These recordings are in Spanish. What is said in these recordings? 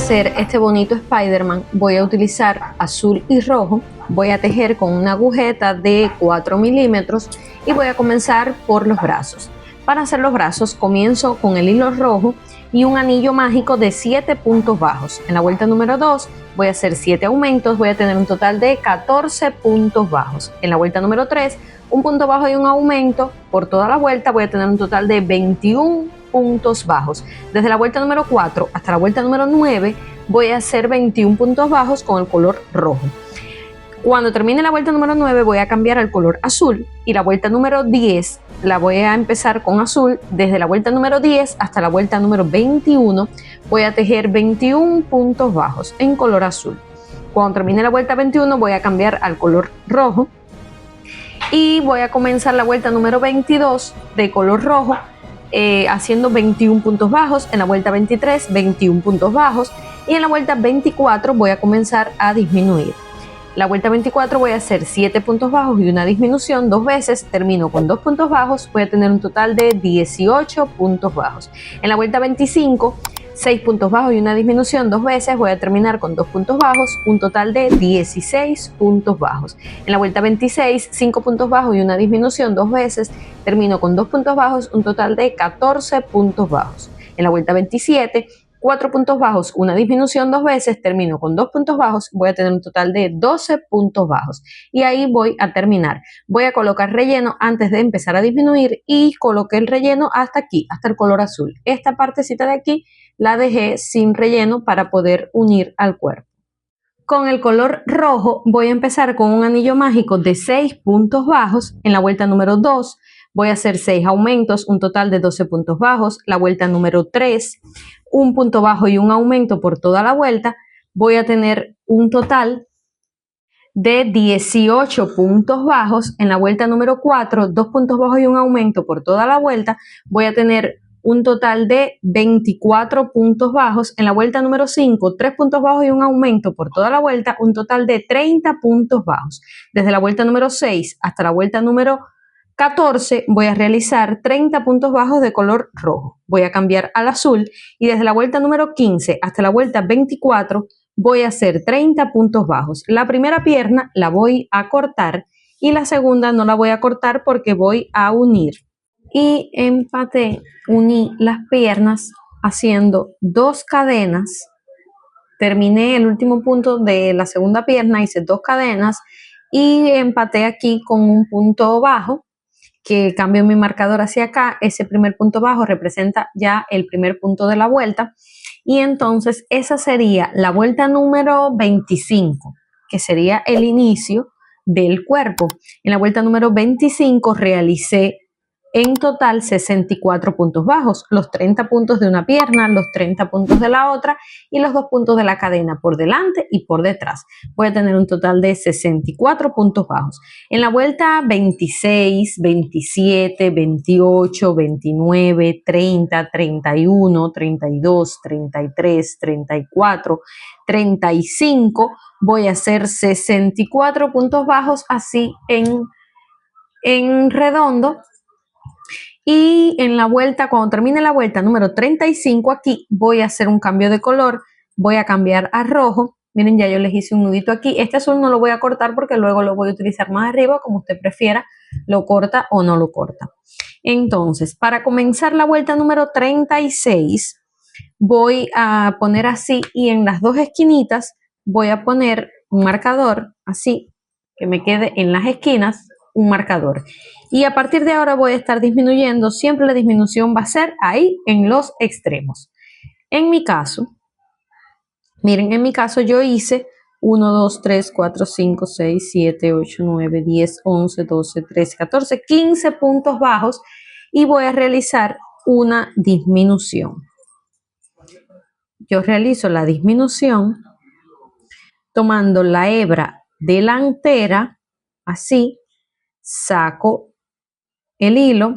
hacer este bonito Spider-Man voy a utilizar azul y rojo. Voy a tejer con una agujeta de 4 milímetros y voy a comenzar por los brazos. Para hacer los brazos comienzo con el hilo rojo y un anillo mágico de 7 puntos bajos. En la vuelta número 2 voy a hacer 7 aumentos, voy a tener un total de 14 puntos bajos. En la vuelta número 3, un punto bajo y un aumento por toda la vuelta, voy a tener un total de 21 puntos bajos. Desde la vuelta número 4 hasta la vuelta número 9 voy a hacer 21 puntos bajos con el color rojo. Cuando termine la vuelta número 9 voy a cambiar al color azul y la vuelta número 10 la voy a empezar con azul. Desde la vuelta número 10 hasta la vuelta número 21 voy a tejer 21 puntos bajos en color azul. Cuando termine la vuelta 21 voy a cambiar al color rojo y voy a comenzar la vuelta número 22 de color rojo haciendo 21 puntos bajos. En la vuelta 23 21 puntos bajos y en la vuelta 24 voy a comenzar a disminuir. La vuelta 24 voy a hacer 7 puntos bajos y una disminución 2 veces, termino con 2 puntos bajos, voy a tener un total de 18 puntos bajos. En la vuelta 25, 6 puntos bajos y una disminución 2 veces, voy a terminar con 2 puntos bajos, un total de 16 puntos bajos. En la vuelta 26, 5 puntos bajos y una disminución 2 veces, termino con 2 puntos bajos, un total de 14 puntos bajos. En la vuelta 27, 4 puntos bajos, una disminución 2 veces, termino con 2 puntos bajos, voy a tener un total de 12 puntos bajos y ahí voy a terminar. Voy a colocar relleno antes de empezar a disminuir y coloqué el relleno hasta aquí, hasta el color azul. Esta partecita de aquí la dejé sin relleno para poder unir al cuerpo. Con el color rojo voy a empezar con un anillo mágico de 6 puntos bajos. En la vuelta número 2 voy a hacer 6 aumentos, un total de 12 puntos bajos. La vuelta número 3, un punto bajo y un aumento por toda la vuelta, voy a tener un total de 18 puntos bajos. En la vuelta número 4, 2 puntos bajos y un aumento por toda la vuelta, voy a tener un total de 24 puntos bajos. En la vuelta número 5, 3 puntos bajos y un aumento por toda la vuelta, un total de 30 puntos bajos. Desde la vuelta número 6 hasta la vuelta número 14 voy a realizar 30 puntos bajos de color rojo. Voy a cambiar al azul y desde la vuelta número 15 hasta la vuelta 24 voy a hacer 30 puntos bajos. La primera pierna la voy a cortar y la segunda no la voy a cortar porque voy a unir. Y empaté, uní las piernas haciendo 2 cadenas. Terminé el último punto de la segunda pierna, hice 2 cadenas y empaté aquí con un punto bajo, que cambio mi marcador hacia acá. Ese primer punto bajo representa ya el primer punto de la vuelta y entonces esa sería la vuelta número 25, que sería el inicio del cuerpo. En la vuelta número 25 realicé en total 64 puntos bajos, los 30 puntos de una pierna, los 30 puntos de la otra y los 2 puntos de la cadena por delante y por detrás. Voy a tener un total de 64 puntos bajos. En la vuelta 26, 27, 28, 29, 30, 31, 32, 33, 34, 35, voy a hacer 64 puntos bajos así en redondo. Y en la vuelta, cuando termine la vuelta número 35, aquí voy a hacer un cambio de color, voy a cambiar a rojo. Miren, ya yo les hice un nudito aquí. Este azul no lo voy a cortar porque luego lo voy a utilizar más arriba, como usted prefiera, lo corta o no lo corta. Entonces, para comenzar la vuelta número 36, voy a poner así y en las 2 esquinitas voy a poner un marcador, así, que me quede en las esquinas un marcador. Y a partir de ahora voy a estar disminuyendo, siempre la disminución va a ser ahí en los extremos. En mi caso, miren, en mi caso yo hice 1, 2, 3, 4, 5, 6, 7, 8, 9, 10, 11, 12, 13, 14, 15 puntos bajos y voy a realizar una disminución. Yo realizo la disminución tomando la hebra delantera, así, saco el hilo,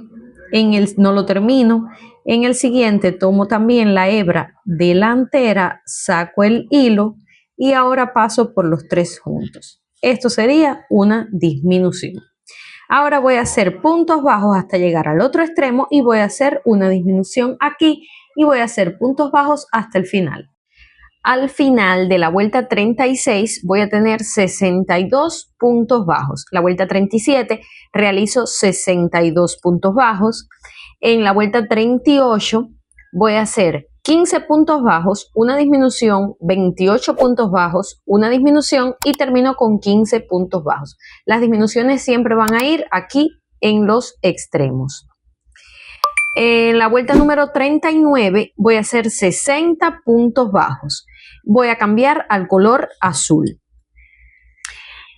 no lo termino, en el siguiente tomo también la hebra delantera, saco el hilo y ahora paso por los 3 juntos. Esto sería una disminución. Ahora voy a hacer puntos bajos hasta llegar al otro extremo y voy a hacer una disminución aquí y voy a hacer puntos bajos hasta el final. Al final de la vuelta 36 voy a tener 62 puntos bajos. La vuelta 37 realizo 62 puntos bajos. En la vuelta 38 voy a hacer 15 puntos bajos, una disminución, 28 puntos bajos, una disminución y termino con 15 puntos bajos. Las disminuciones siempre van a ir aquí en los extremos. En la vuelta número 39 voy a hacer 60 puntos bajos. Voy a cambiar al color azul.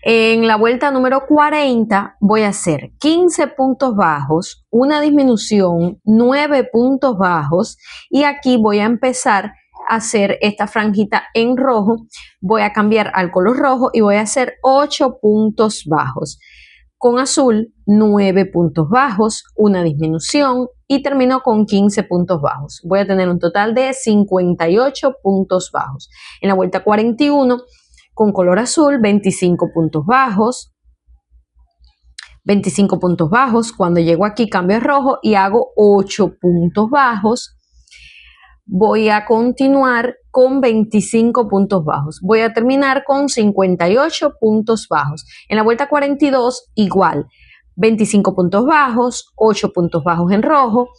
En la vuelta número 40 voy a hacer 15 puntos bajos, una disminución, 9 puntos bajos y aquí voy a empezar a hacer esta franjita en rojo. Voy a cambiar al color rojo y voy a hacer 8 puntos bajos. Con azul, 9 puntos bajos, una disminución y termino con 15 puntos bajos. Voy a tener un total de 58 puntos bajos. En la vuelta 41, con color azul, 25 puntos bajos. 25 puntos bajos. Cuando llego aquí, cambio a rojo y hago 8 puntos bajos. Voy a continuar con 25 puntos bajos. Voy a terminar con 58 puntos bajos. En la vuelta 42, igual. 25 puntos bajos, 8 puntos bajos en rojo.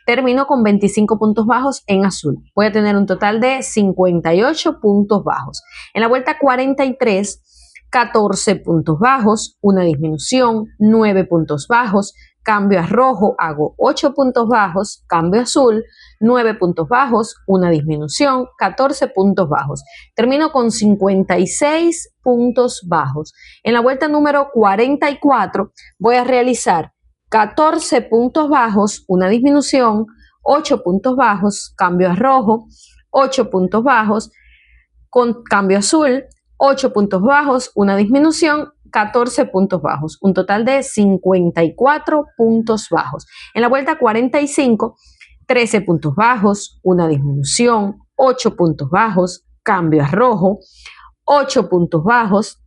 Termino con 25 puntos bajos en azul. Voy a tener un total de 58 puntos bajos. En la vuelta 43, 14 puntos bajos, una disminución, 9 puntos bajos. Cambio a rojo, hago 8 puntos bajos, cambio a azul, 9 puntos bajos, una disminución, 14 puntos bajos. Termino con 56 puntos bajos. En la vuelta número 44 voy a realizar 14 puntos bajos, una disminución, 8 puntos bajos, cambio a rojo, 8 puntos bajos, con cambio azul, 8 puntos bajos, una disminución, 14 puntos bajos, un total de 54 puntos bajos. En la vuelta 45, 13 puntos bajos, una disminución, 8 puntos bajos, cambio a rojo, 8 puntos bajos,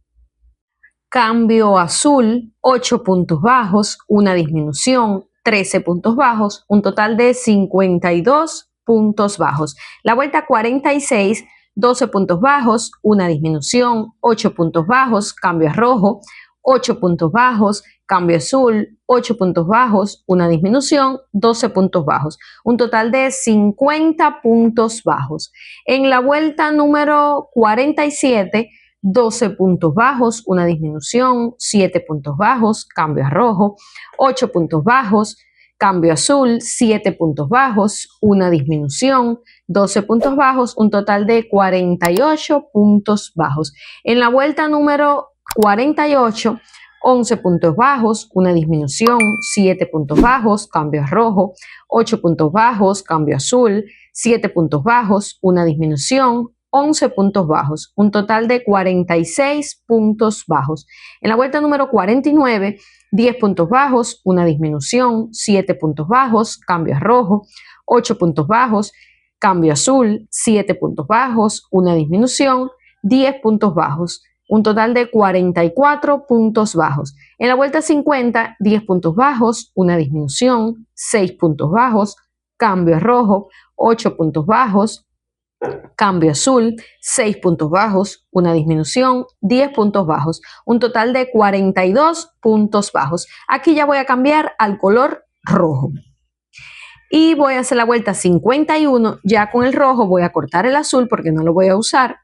cambio azul, 8 puntos bajos, una disminución, 13 puntos bajos, un total de 52 puntos bajos. La vuelta 46, 12 puntos bajos, una disminución, 8 puntos bajos, cambio a rojo, 8 puntos bajos, cambio azul, 8 puntos bajos, una disminución, 12 puntos bajos, un total de 50 puntos bajos. En la vuelta número 47, 12 puntos bajos, una disminución, 7 puntos bajos, cambio a rojo, 8 puntos bajos, cambio azul, 7 puntos bajos, una disminución, 12 puntos bajos, un total de 48 puntos bajos. En la vuelta número 48, 11 puntos bajos, una disminución, 7 puntos bajos, cambio a rojo, 8 puntos bajos, cambio azul, 7 puntos bajos, una disminución, 11 puntos bajos, un total de 46 puntos bajos. En la vuelta número 49, 10 puntos bajos, una disminución, 7 puntos bajos, cambio a rojo, 8 puntos bajos, cambio azul, 7 puntos bajos, una disminución, 10 puntos bajos, un total de 44 puntos bajos. En la vuelta 50, 10 puntos bajos, una disminución, 6 puntos bajos, cambio a rojo, 8 puntos bajos, cambio azul, 6 puntos bajos, una disminución, 10 puntos bajos, un total de 42 puntos bajos. Aquí ya voy a cambiar al color rojo. Y voy a hacer la vuelta 51, ya con el rojo voy a cortar el azul porque no lo voy a usar.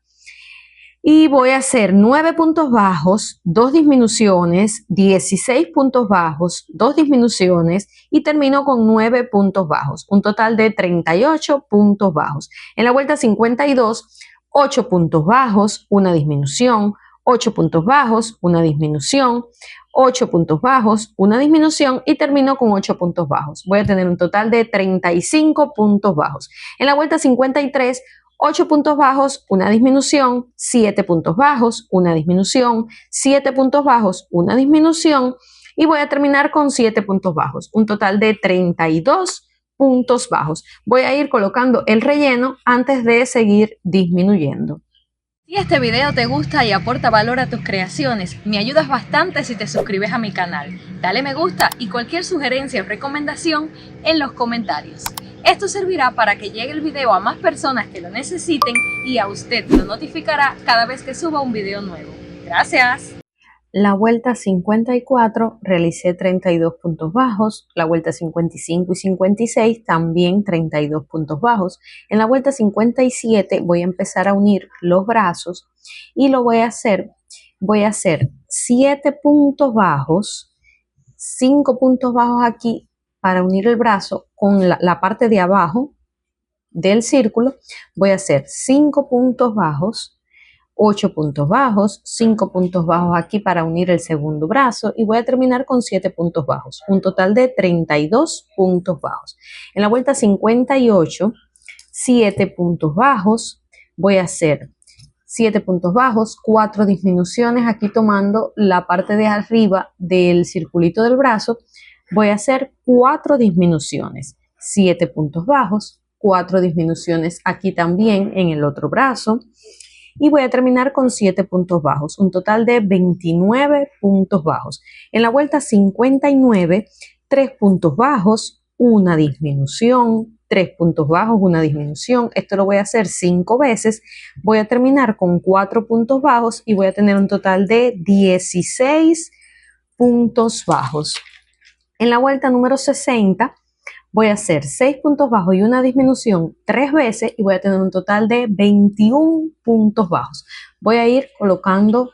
Y voy a hacer 9 puntos bajos, 2 disminuciones, 16 puntos bajos, 2 disminuciones y termino con 9 puntos bajos, un total de 38 puntos bajos. En la vuelta 52, 8 puntos bajos, una disminución, 8 puntos bajos, una disminución, 8 puntos bajos, una disminución y termino con 8 puntos bajos. Voy a tener un total de 35 puntos bajos. En la vuelta 53, 8 puntos bajos, una disminución, 7 puntos bajos, una disminución, 7 puntos bajos, una disminución y voy a terminar con 7 puntos bajos, un total de 32 puntos bajos. Voy a ir colocando el relleno antes de seguir disminuyendo. Si este video te gusta y aporta valor a tus creaciones, me ayudas bastante si te suscribes a mi canal. Dale me gusta y cualquier sugerencia o recomendación en los comentarios. Esto servirá para que llegue el video a más personas que lo necesiten y a usted lo notificará cada vez que suba un video nuevo. Gracias. La vuelta 54 realicé 32 puntos bajos, la vuelta 55 y 56 también 32 puntos bajos. En la vuelta 57 voy a empezar a unir los brazos y lo voy a hacer 7 puntos bajos, 5 puntos bajos aquí para unir el brazo con la parte de abajo del círculo. Voy a hacer 5 puntos bajos, 8 puntos bajos, 5 puntos bajos aquí para unir el segundo brazo y voy a terminar con 7 puntos bajos, un total de 32 puntos bajos. En la vuelta 58, 7 puntos bajos, voy a hacer 7 puntos bajos, 4 disminuciones aquí tomando la parte de arriba del circulito del brazo, voy a hacer 4 disminuciones, 7 puntos bajos, 4 disminuciones aquí también en el otro brazo, y voy a terminar con 7 puntos bajos, un total de 29 puntos bajos. En la vuelta 59, 3 puntos bajos, una disminución, 3 puntos bajos, una disminución. Esto lo voy a hacer 5 veces. Voy a terminar con 4 puntos bajos y voy a tener un total de 16 puntos bajos. En la vuelta número 60, voy a hacer 6 puntos bajos y una disminución 3 veces y voy a tener un total de 21 puntos bajos. Voy a ir colocando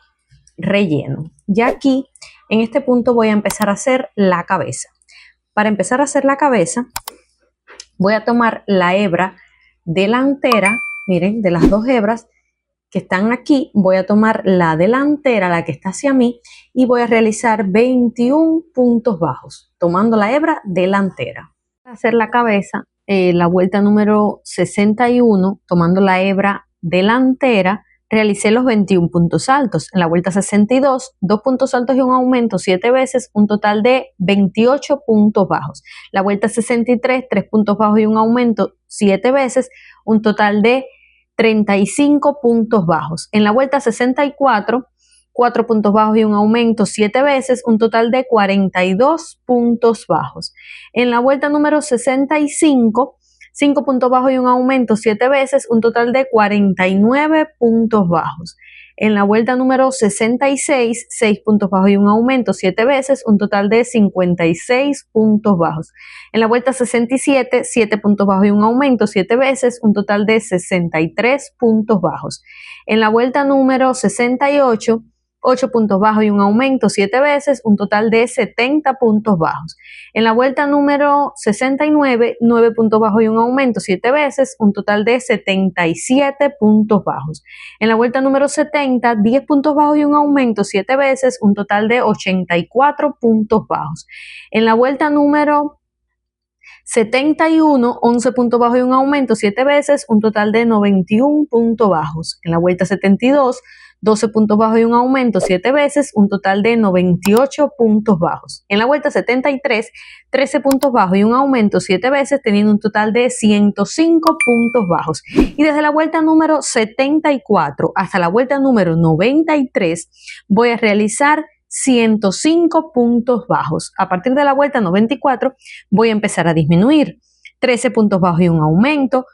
relleno. Ya aquí, en este punto voy a empezar a hacer la cabeza. Para empezar a hacer la cabeza, voy a tomar la hebra delantera, miren, de las dos hebras que están aquí, voy a tomar la delantera, la que está hacia mí, y voy a realizar 21 puntos bajos, tomando la hebra delantera. Para hacer la cabeza, la vuelta número 61, tomando la hebra delantera, realicé los 21 puntos altos. En la vuelta 62, 2 puntos altos y un aumento 7 veces, un total de 28 puntos bajos. La vuelta 63, 3 puntos bajos y un aumento 7 veces, un total de 35 puntos bajos. En la vuelta 64, 4 puntos bajos y un aumento 7 veces, un total de 42 puntos bajos. En la vuelta número 65, 5 puntos bajos y un aumento 7 veces, un total de 49 puntos bajos. En la vuelta número 66, 6 puntos bajos y un aumento 7 veces, un total de 56 puntos bajos. En la vuelta 67, 7 puntos bajos y un aumento 7 veces, un total de 63 puntos bajos. En la vuelta número 68, 8 puntos bajos y un aumento 7 veces, un total de 70 puntos bajos. En la vuelta número 69, 9 puntos bajos y un aumento 7 veces, un total de 77 puntos bajos. En la vuelta número 70, 10 puntos bajos y un aumento 7 veces, un total de 84 puntos bajos. En la vuelta número 71, 11 puntos bajos y un aumento 7 veces, un total de 91 puntos bajos. En la vuelta 72, 12 puntos bajos y un aumento 7 veces, un total de 98 puntos bajos. En la vuelta 73, 13 puntos bajos y un aumento 7 veces, teniendo un total de 105 puntos bajos. Y desde la vuelta número 74 hasta la vuelta número 93, voy a realizar 105 puntos bajos. A partir de la vuelta 94 voy a empezar a disminuir 13 puntos bajos y un aumento,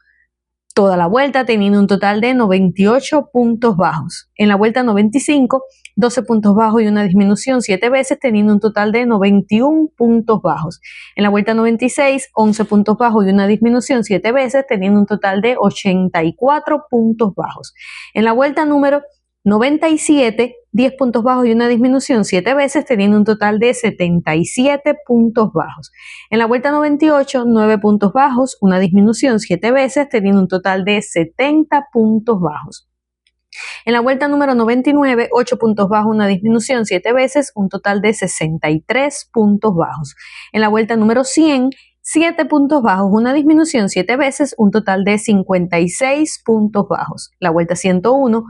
toda la vuelta teniendo un total de 98 puntos bajos. En la vuelta 95, 12 puntos bajos y una disminución 7 veces, teniendo un total de 91 puntos bajos. En la vuelta 96, 11 puntos bajos y una disminución 7 veces, teniendo un total de 84 puntos bajos. En la vuelta número 97, 10 puntos bajos y una disminución 7 veces, teniendo un total de 77 puntos bajos. En la vuelta 98, 9 puntos bajos, una disminución 7 veces, teniendo un total de 70 puntos bajos. En la vuelta número 99, 8 puntos bajos, una disminución 7 veces, un total de 63 puntos bajos. En la vuelta número 100, 7 puntos bajos, una disminución 7 veces, un total de 56 puntos bajos. La vuelta 101,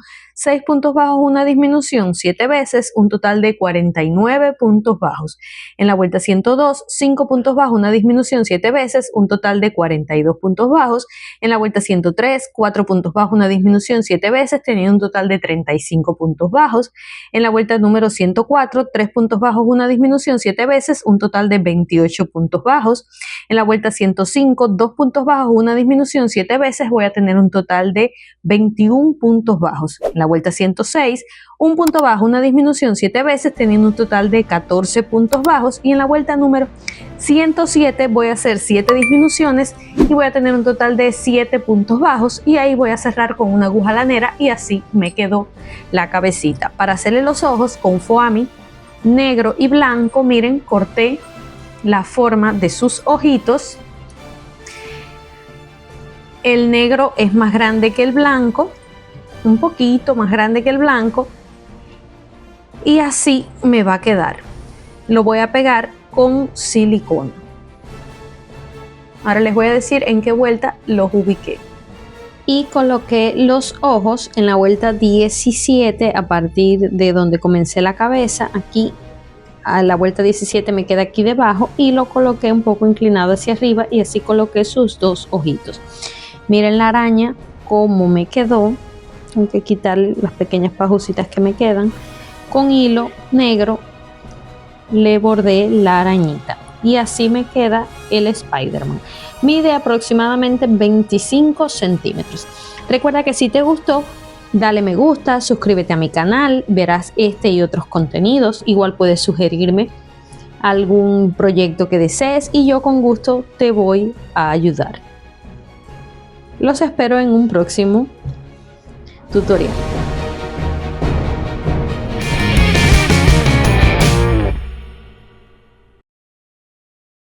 6 puntos bajos, una disminución 7 veces, un total de 49 puntos bajos. En la vuelta 102, 5 puntos bajos, una disminución 7 veces, un total de 42 puntos bajos. En la vuelta 103, 4 puntos bajos, una disminución 7 veces, teniendo un total de 35 puntos bajos. En la vuelta número 104, 3 puntos bajos, una disminución 7 veces, un total de 28 puntos bajos. En la vuelta 105, 2 puntos bajos, una disminución 7 veces, voy a tener un total de 21 puntos bajos. En la vuelta 106, un punto bajo, una disminución 7 veces, teniendo un total de 14 puntos bajos. Y en la vuelta número 107 voy a hacer 7 disminuciones y voy a tener un total de 7 puntos bajos, y ahí voy a cerrar con una aguja lanera y así me quedó la cabecita. Para hacerle los ojos con foamy negro y blanco, miren, corté la forma de sus ojitos. El negro es más grande que el blanco, un poquito más grande que el blanco, y así me va a quedar. Lo voy a pegar con silicona. Ahora les voy a decir en qué vuelta los ubiqué. Y coloqué los ojos en la vuelta 17 a partir de donde comencé la cabeza. Aquí a la vuelta 17 me queda aquí debajo y lo coloqué un poco inclinado hacia arriba, y así coloqué sus dos ojitos. Miren la araña cómo me quedó. Tengo que quitarle las pequeñas pajusitas que me quedan. Con hilo negro le bordé la arañita y así me queda el Spider-Man. Mide aproximadamente 25 centímetros. Recuerda que si te gustó, dale me gusta, suscríbete a mi canal, verás este y otros contenidos. Igual puedes sugerirme algún proyecto que desees y yo con gusto te voy a ayudar. Los espero en un próximo tutorial.